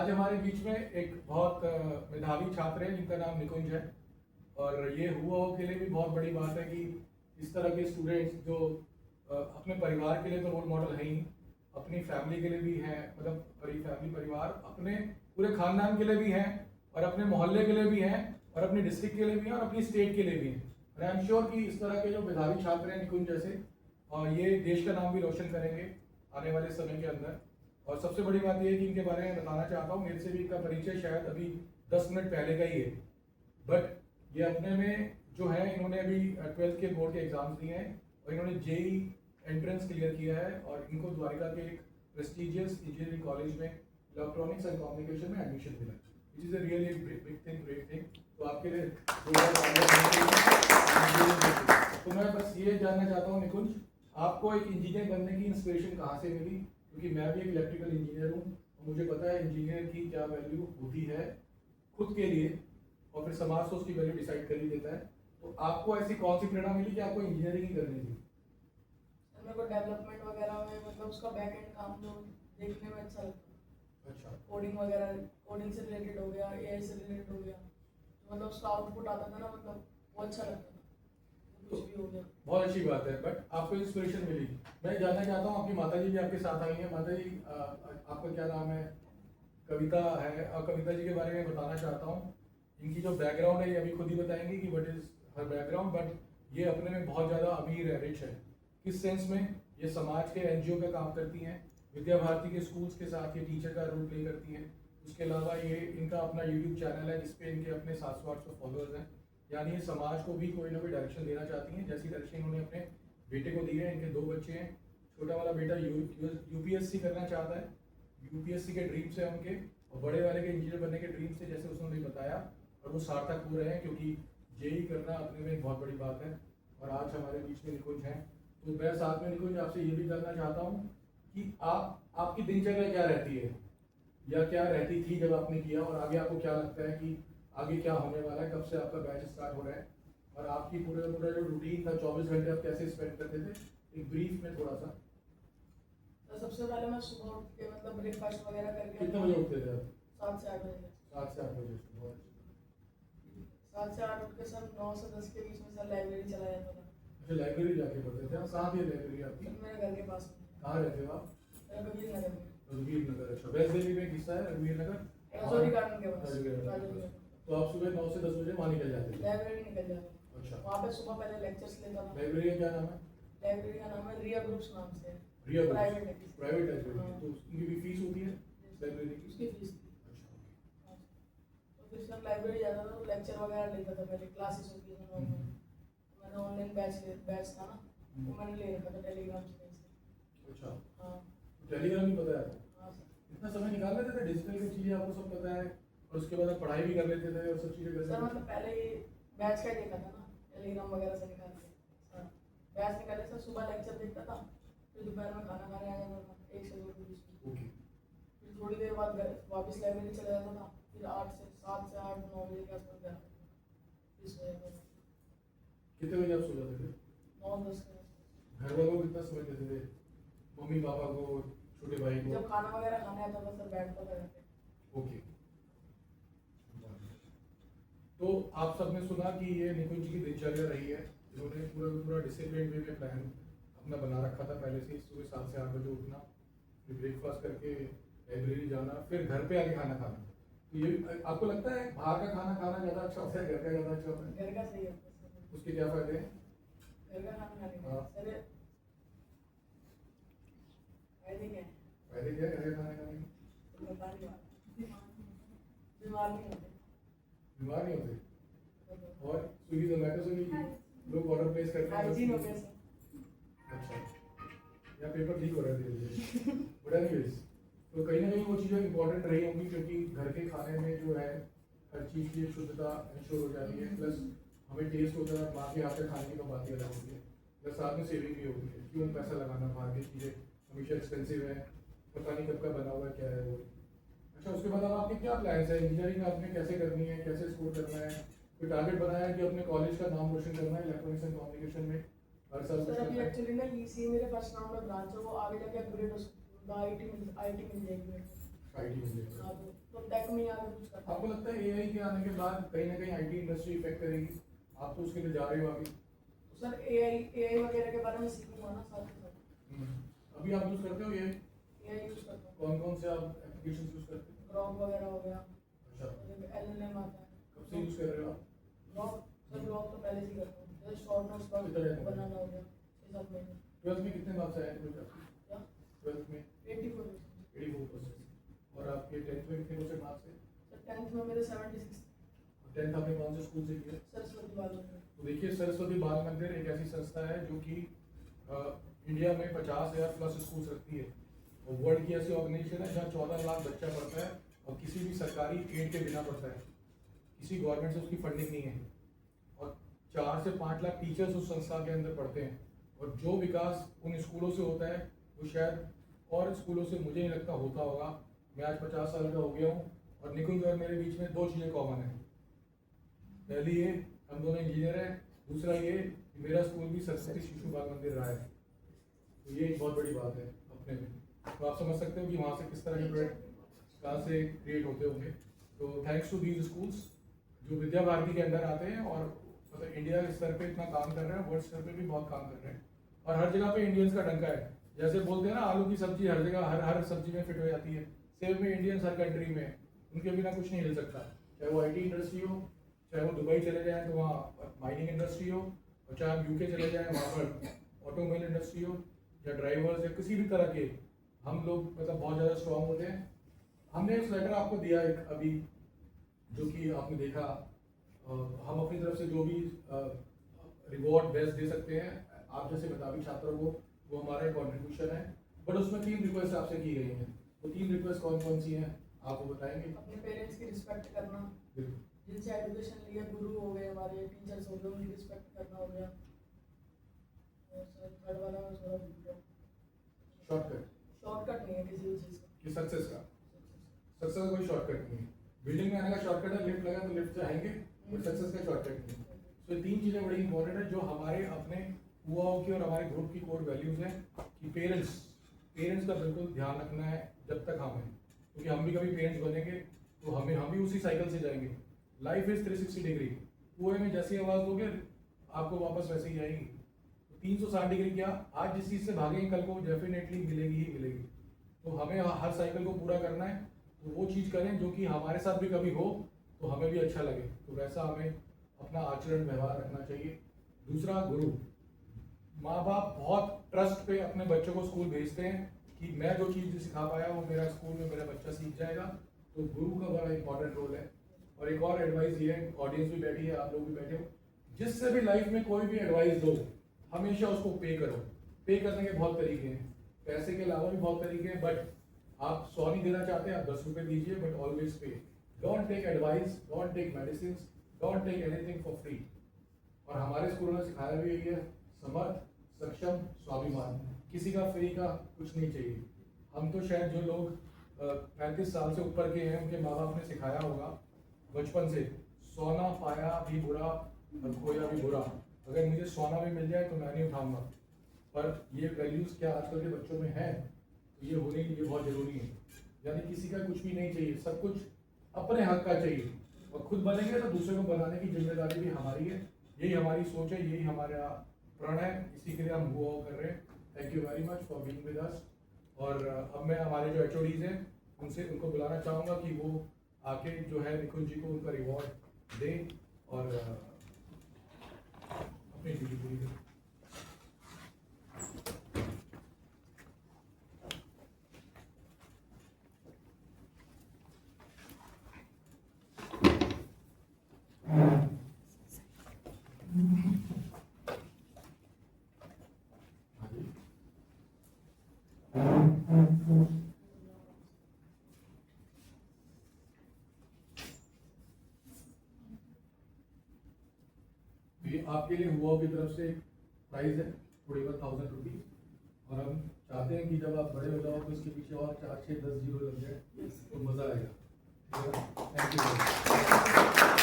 आज हमारे बीच में एक बहुत मेधावी छात्र है जिनका नाम निकुंज है। और ये हुआ के लिए भी बहुत बड़ी बात है कि इस तरह के स्टूडेंट्स जो अपने परिवार के लिए तो रोल मॉडल है ही, अपनी फैमिली के लिए भी हैं, मतलब फैमिली परिवार अपने पूरे खानदान के लिए भी हैं, और अपने मोहल्ले के लिए भी हैं, और अपनी डिस्ट्रिक्ट के लिए भी हैं, और अपनी स्टेट के लिए भी हैं। और आई एम श्योर कि इस तरह के जो मेधावी छात्र हैं निकुंज जैसे, और ये देश का नाम भी रोशन करेंगे आने वाले समय के अंदर। और सबसे बड़ी बात यह है कि इनके बारे में बताना चाहता हूँ, मेरे से भी इनका परिचय शायद अभी 10 मिनट पहले का ही है, बट ये अपने में जो है, इन्होंने अभी 12th के बोर्ड के एग्जाम्स दिए हैं और इन्होंने जेई एंट्रेंस क्लियर किया है, और इनको द्वारिका के एक प्रेस्टिजियस इंजीनियरिंग कॉलेज में इलेक्ट्रॉनिक्स एंड कम्युनिकेशन में एडमिशन मिला, which is a really big thing, great thing. तो आपके लिए तो मैं बस ये जानना चाहता हूँ निकुंज, आपको एक इंजीनियर बनने की इंस्पिरेशन कहाँ से मिली? क्योंकि मैं भी एक इलेक्ट्रिकल इंजीनियर हूँ और मुझे पता है इंजीनियर की क्या वैल्यू होती है खुद के लिए, और फिर समाज तो उसकी वैल्यू डिसाइड कर ही देता है। तो आपको ऐसी कौन सी प्रेरणा मिली कि आपको इंजीनियरिंग ही करनी थी? मेरे को डेवलपमेंट वगैरह में, मतलब उसका बैक एंड काम जो देखने में अच्छा लगता है। अच्छा, कोडिंग वगैरह, कोडिंग से रिलेटेड हो गया, एआई से रिलेटेड हो गया, तो मतलब उसका आउटपुट आता था ना, मतलब वो अच्छा लगता था। कुछ भी हो गया, बहुत अच्छी बात है। बट आपको इंस्पिरेशन मिली, मैं जानना चाहता हूँ, आपकी माता जी भी आपके साथ आई हैं। माता जी, आपका क्या नाम है? कविता है, और कविता जी के बारे में बताना चाहता हूँ। इनकी जो बैकग्राउंड है ये अभी खुद ही बताएंगी कि what is her background, but ये अपने में बहुत ज़्यादा अमीर है, रिच है। किस सेंस में? ये समाज के एनजीओ का काम करती हैं, विद्या भारती के स्कूल्स के साथ ये टीचर का रोल प्ले करती हैं। उसके अलावा ये इनका अपना यूट्यूब चैनल है जिसपे इनके अपने 700-800 फॉलोअर्स हैं। यानी ये समाज को भी कोई ना कोई डायरेक्शन देना चाहती हैं, जैसी डायरेक्शन इन्होंने अपने बेटे को दी है। इनके 2 बच्चे हैं। छोटा वाला बेटा यूपीएससी करना चाहता है, यूपीएससी के ड्रीम से उनके, और बड़े वाले के इंजीनियर बनने के ड्रीम से, जैसे उसने बताया, और वो सार्थक हो रहे हैं, क्योंकि जेई करना अपने में एक बहुत बड़ी बात है। और आज हमारे बीच में निकुंज हैं, तो मैं साथ में निकुंज आपसे ये भी जानना चाहता हूँ कि आपकी दिनचर्या क्या रहती है, या क्या रहती थी जब आपने किया, और आगे आपको क्या लगता है कि आगे क्या होने वाला है, कब से आपका बैच स्टार्ट हो रहा है, और आपकी पूरा जो रूटीन था 24 घंटे आप कैसे स्पेंड करते थे, एक ब्रीफ में थोड़ा सा। तो सबसे पहले मैं सुबह उठ के मतलब ब्रेकफास्ट वगैरह करके, कितने बजे उठते थे आप? 7 से 8 बजे। 7 से 8 बजे। बहुत 7 से 8 उठ के सर 9 से 10 के बीच में सर लाइब्रेरी चला जाता था। अच्छा, लाइब्रेरी जाके पढ़ते थे आप? कहाँ थी लाइब्रेरी आपकी? सर मेरे घर के पास में, कहाँ रहते हो आप? रघुवीर नगर में, रघुवीर नगर। अच्छा, वेस्ट दिल्ली में किस्सा है रघुवीर नगर? रजौरी गार्डन के पास। रजौरी गार्डन। तो आप सुबह 9 से 10 बजे वहाँ निकल जाते थे? लाइब्रेरी निकल जाता था। अच्छा, वहाँ पे सुबह पहले लेक्चर्स लेता था। लाइब्रेरी का क्या नाम है? लाइब्रेरी का नाम है रिया ग्रुप्स नाम से है। रिया ग्रुप्स? प्राइवेट है। Private library. हाँ। तो उनकी भी फीस होती है लाइब्रेरी की? उसकी फीस थी। अच्छा, हाँ। तो फिर सर लाइब्रेरी जाता था तो लेक्चर वगैरह लेता था, पहले क्लासेस होती है नॉर्मल। मैंने ऑनलाइन बैच था ना, तो मैंने ले रखा था टेलीग्राम से। अच्छा। हाँ टेलीग्राम नहीं पता है आपको? हाँ सर। इतना समय निकाल लेते थे, डिजिटल की चीज़ें आपको सब पता है, और उसके बाद आप पढ़ाई भी कर लेते थे और सब चीज़ें कर सर लेते मतलब पहले ही बैच का ही देखा था ना, टेलीग्राम वगैरह से निकाल के। हाँ, बैच निकाले सर, सुबह लेक्चर देखता था, फिर दोपहर में खाना खाने आ जाता था 1 से 2 के बीच में। ओके। फिर थोड़ी देर बाद वापस लाइब्रेरी चला जाता था, फिर 7 से 8 9 बजे के आसपास घर आता था, फिर सो जाता था। कितने बजे आप सो जाते थे? 9 10 के आसपास। घर वालों को कितना समय देते थे? मम्मी पापा को, छोटे भाई को? जब खाना वगैरह खाने आता था सर बैठता था जाके। ओके। तो आप सबने सुना कि ये निकुंज जी की दिनचर्या रही है। इन्होंने पूरा डिसिप्लिन वे में प्लान अपना बना रखा था पहले से ही। सुबह 7 से 8 बजे उठना, फिर ब्रेकफास्ट करके लाइब्रेरी जाना, फिर घर पे आके खाना खाना। तो ये आपको लगता है बाहर का खाना खाना ज़्यादा अच्छा होता है, घर का ज़्यादा अच्छा होता है? घर का सही होता है सर। उसके क्या फ़ायदे हैं? घर का खाना खाने हाँ। का सर फायदे क्या है? फायदे क्या है घर का खाना खाने के? तो बता नहीं पाता। बीमार नहीं होते। बीमार नहीं होते? और स्विगी जोमेटो से भी लोग ऑर्डर प्लेस करते हैं? हाइजीन हो गया सर। अच्छा, या पेपर लीक हो रहा है धीरे-धीरे। बट एनीवेज, तो कहीं ना कहीं वो चीज़ें इंपॉर्टेंट रही होंगी, क्योंकि घर के खाने में जो है हर चीज़ की शुद्धता इंश्योर हो जाती है, प्लस हमें टेस्ट होता है। माँ के हाथ से खाने की तो बात ही अलग होती है, प्लस साथ में सेविंग भी होती है। क्यों पैसा लगाना? बाहर की चीज़ें हमेशा एक्सपेंसिव है, पता नहीं कब का बना हुआ है, क्या है वो। अच्छा, उसके बाद अब आपके क्या प्लान्स है? इंजीनियरिंग आपने कैसे करनी है, कैसे स्कोर करना है? कोई टारगेट बनाया है कि अपने कॉलेज का नाम रोशन करना है इलेक्ट्रॉनिक्स एंड कम्युनिकेशन में हर साल कुछ सर अभी करना है? एक्चुअली ना ईसी मेरे फर्स्ट राउंड में ब्रांच है, वो आगे जाके अपग्रेड हो सकती है, आईटी मिल जाएगी मेरे को। आईटी में हाँ तो टेक में आगे कुछ करता आपको हूँ। लगता है एआई के आने के बाद कहीं ना कहीं आईटी इंडस्ट्री इफेक्ट करेगी? आप तो उसके लिए जा रहे हो आगे। सर एआई वगैरह के बारे में सीखूंगा ना साथ के साथ। अभी आप यूज करते हो ये? एआई यूज करता हूँ। कौन कौन से आप एप्लीकेशन यूज करते हो? ग्रॉक वगैरह हो गया, अच्छा, एलएलएम आता है। कब से यूज कर रहे हो आप? ग्रॉक सर ग्रॉक तो पहले से ही करता हूँ, जैसे शॉर्ट नोट्स का कितना टाइम हो गया? बनाना हो गया 6-7 महीने। 12th में कितने मार्क्स आए थे आपके? क्या 12th में 84%। 84%। और आपके 10th में कितने परसेंट मार्क्स थे? सर 10th में मेरे 76। 10th आपने कौन से स्कूल से किया? सरस्वती बाल में। तो देखिए, सरस्वती बाल मंदिर एक ऐसी संस्था है जो कि इंडिया में 50,000 प्लस स्कूल्स रखती है और वर्ल्ड की ऐसी ऑर्गेनाइजेशन है जहाँ 14 लाख बच्चा पढ़ता है और किसी भी सरकारी एड के बिना पढ़ता है, किसी गवर्नमेंट से उसकी फंडिंग नहीं है। और 4 से 5 लाख टीचर्स उस संस्था के अंदर पढ़ते हैं और जो विकास उन स्कूलों से होता है वो शायद और स्कूलों से मुझे नहीं लगता होता होगा। मैं आज 50 साल का हो गया हूँ और निकुंज और मेरे बीच में 2 चीज़ें कॉमन हैं। पहली ये, हम दोनों इंजीनियर हैं। दूसरा ये कि मेरा स्कूल भी सरस्वती शिशु बाल मंदिर रहा है, तो ये एक बहुत बड़ी बात है अपने में। तो आप समझ सकते हो कि वहाँ से किस तरह के प्रोडक्ट कहाँ से क्रिएट होते होंगे। तो थैंक्स टू दीज स्कूल्स जो विद्या भारती के अंदर आते हैं और मतलब इंडिया के स्तर पे इतना काम कर रहे हैं, वर्ल्ड स्तर पे भी बहुत काम कर रहे हैं और हर जगह पे इंडियंस का डंका है। जैसे बोलते हैं ना, आलू की सब्जी हर जगह हर सब्जी में फिट हो जाती है, सेम में इंडियंस हर कंट्री में, उनके बिना कुछ नहीं हिल सकता। चाहे वो आईटी इंडस्ट्री हो, चाहे वो दुबई चले जाएं तो वहाँ माइनिंग इंडस्ट्री हो, और चाहे हम यूके चले जाएं वहाँ पर ऑटोमोबाइल इंडस्ट्री हो या ड्राइवर्स या किसी भी तरह के, हम लोग मतलब बहुत ज़्यादा स्ट्रॉन्ग होते हैं। हमने इस लेटर आपको दिया एक अभी, जो कि आपने देखा। हम अपनी तरफ से जो भी रिवॉर्ड बेस्ट दे सकते हैं आप जैसे मेधावी छात्रों को, वो हमारा एक कॉन्ट्रीब्यूशन है। बट उसमें 3 रिक्वेस्ट आपसे की गई हैं। तो 3 रिक्वेस्ट कौन कौन सी हैं आप वो बताएंगे? अपने पेरेंट्स की रिस्पेक्ट करना, बिल्कुल। जिनसे एजुकेशन लिए, गुरु हो गए हमारे, टीचर्स हो गए, उनकी रिस्पेक्ट करना हो गया। और सर थर्ड वाला मैं थोड़ा भूल गया। शॉर्टकट नहीं है किसी भी चीज़ का। कि सक्सेस का कोई शॉर्टकट नहीं है। बिल्डिंग में आने का शॉर्टकट है, लिफ्ट लगा तो लिफ्ट से आएंगे, बट सक्सेस का शॉर्टकट नहीं है। तो ये 3 चीज़ें बड़ी इंपॉर्टेंट है जो हमारे अपने युवाओं की और हमारे ग्रुप की कोर वैल्यूज हैं कि पेरेंट्स का बिल्कुल ध्यान रखना है जब तक हम हैं, क्योंकि हम भी कभी पेरेंट्स बनेंगे तो हम भी उसी साइकिल से जाएंगे। Life is 360 degree. कुएं में जैसी आवाज़ दोगे आपको वापस वैसे ही आएगी। 360 डिग्री क्या, आज जिस चीज़ से भागेंगे कल को डेफिनेटली मिलेगी ही मिलेगी। तो हमें हर साइकिल को पूरा करना है, तो वो चीज़ करें जो कि हमारे साथ भी कभी हो तो हमें भी अच्छा लगे, तो वैसा हमें अपना आचरण व्यवहार रखना चाहिए। दूसरा, गुरु। माँ बाप बहुत ट्रस्ट पे अपने बच्चों को स्कूल भेजते हैं कि मैं जो चीज़ सिखा पाया वो मेरा स्कूल में मेरा बच्चा सीख जाएगा, तो गुरु का बड़ा इंपॉर्टेंट रोल है। और एक और एडवाइस ये है, ऑडियंस भी बैठी है, आप लोग भी बैठे हो, जिससे भी लाइफ में कोई भी एडवाइस दो हमेशा उसको पे करो। पे करने के बहुत तरीके हैं, पैसे के अलावा भी बहुत तरीके हैं, बट आप 100 नहीं देना चाहते, आप 10 रुपये दीजिए, but always pay. Don't take advice, don't take medicine, don't take anything for free. और हमारे स्कूलों ने सिखाया भी यही है, समर्थ, सक्षम, स्वाभिमान, किसी का फ्री का कुछ नहीं चाहिए। हम तो शायद जो लोग 35 साल से ऊपर के हैं, उनके माँ बाप ने सिखाया होगा बचपन से, सोना पाया भी बुरा और खोया भी बुरा, अगर मुझे सोना भी मिल जाए तो मैं नहीं उठाऊंगा। पर ये वैल्यूज़ क्या आजकल के बच्चों में है, तो ये होने के लिए बहुत ज़रूरी है। यानी किसी का कुछ भी नहीं चाहिए, सब कुछ अपने हक का चाहिए, और खुद बनेंगे तो दूसरे को बनाने की जिम्मेदारी भी हमारी है। यही हमारी सोच है, यही हमारा प्रण है, इसी के लिए हम वो कर रहे हैं। Thank you very much for being with us. और अब मैं हमारे जो HODs हैं उनको बुलाना चाहूँगा कि वो आके जो है निकुंज जी को उनका रिवॉर्ड दें और अपनी ड्यूटी पूरी करें। ये आपके लिए हुआ की तरफ से प्राइस है 41,000 रुपीज़, और हम चाहते हैं कि जब आप बड़े हो जाओ तो इसके पीछे और 4, 6, 10 जीरो लग जाए तो मज़ा आएगा। Thank you.